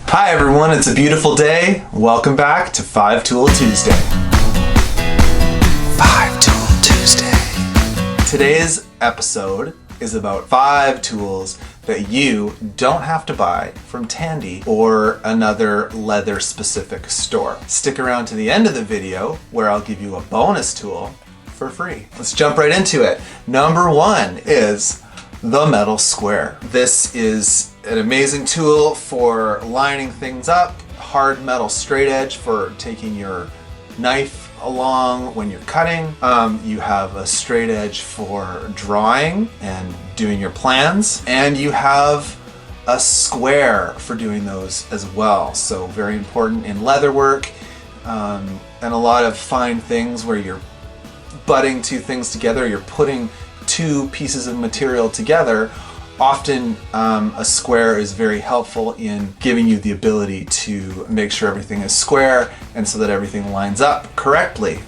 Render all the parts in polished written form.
Hi everyone, it's a beautiful day. Welcome back to 5 Tool Tuesday. 5 Tool Tuesday. Today's episode is about 5 tools that you don't have to buy from Tandy or another leather specific store. Stick around to the end of the video where I'll give you a bonus tool for free. Let's jump right into it. Number 1 is the metal square. This is an amazing tool for lining things up, hard metal straight edge for taking your knife along when you're cutting. You have a straight edge for drawing and doing your plans, and you have a square for doing those as well. So very important in leather work and a lot of fine things where you're butting two things together, you're putting two pieces of material together. Often a square is very helpful in giving you the ability to make sure everything is square and so that everything lines up correctly.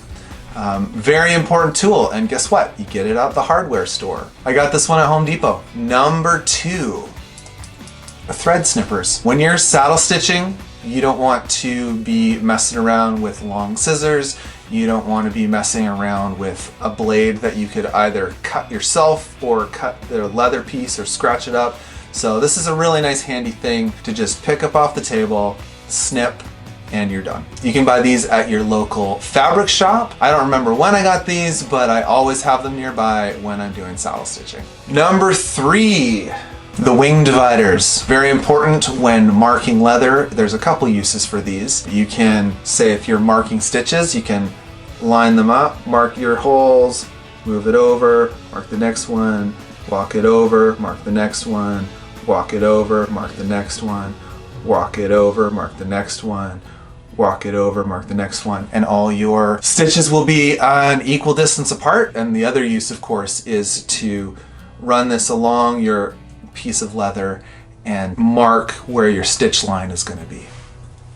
Very important tool, and guess what? You get it at the hardware store. I got this one at Home Depot. Number 2, thread snippers. When you're saddle stitching, you don't want to be messing around with long scissors. You don't want to be messing around with a blade that you could either cut yourself or cut the leather piece or scratch it up. So this is a really nice handy thing to just pick up off the table, snip, and you're done. You can buy these at your local fabric shop. I don't remember when I got these, but I always have them nearby when I'm doing saddle stitching. Number 3. The wing dividers. Very important when marking leather. There's a couple uses for these. You can say if you're marking stitches, you can line them up, mark your holes, move it over, mark the next one, walk it over, mark the next one, walk it over, mark the next one, walk it over, mark the next one, walk it over, mark the next one, and all your stitches will be an equal distance apart. And the other use, of course, is to run this along your piece of leather and mark where your stitch line is going to be.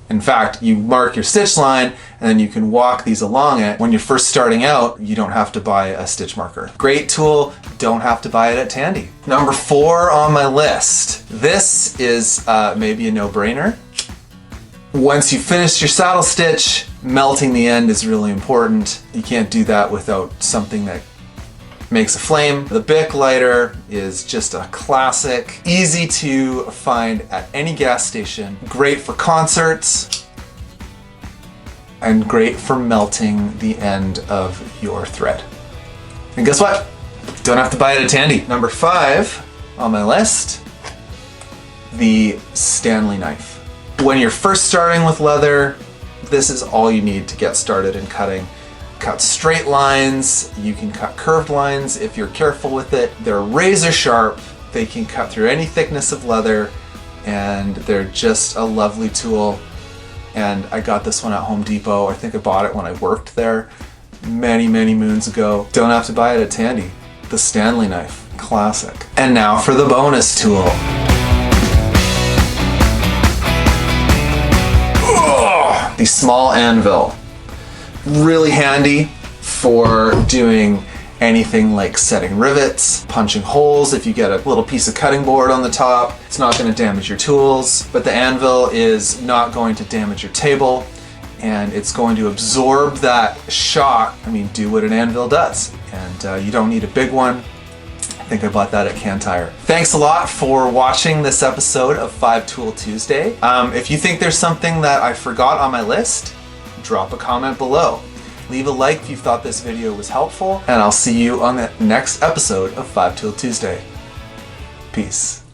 In fact, you mark your stitch line and then you can walk these along it. When you're first starting out, you don't have to buy a stitch marker. Great tool, don't have to buy it at Tandy. Number 4 on my list. This is maybe a no-brainer. Once you finish your saddle stitch, melting the end is really important. You can't do that without something that makes a flame. The Bic lighter is just a classic, easy to find at any gas station, great for concerts, and great for melting the end of your thread. And guess what? Don't have to buy it at Tandy. Number 5 on my list, the Stanley knife. When you're first starting with leather, this is all you need to get started in cutting. Cut straight lines, you can cut curved lines if you're careful with it. They're razor sharp, they can cut through any thickness of leather, and they're just a lovely tool. And I got this one at Home Depot. I think I bought it when I worked there many moons ago. Don't have to buy it at Tandy. The Stanley knife, classic. And now for the bonus tool. The small anvil. Really handy for doing anything like setting rivets, punching holes. If you get a little piece of cutting board on the top, it's not going to damage your tools, but the anvil is not going to damage your table, and it's going to absorb that shock. I mean, do what an anvil does, and you don't need a big one. I think I bought that at Can Tire. Thanks a lot for watching this episode of 5 Tool Tuesday. If you think there's something that I forgot on my list, drop a comment below. Leave a like if you thought this video was helpful, and I'll see you on the next episode of 5 Tool Tuesday. Peace.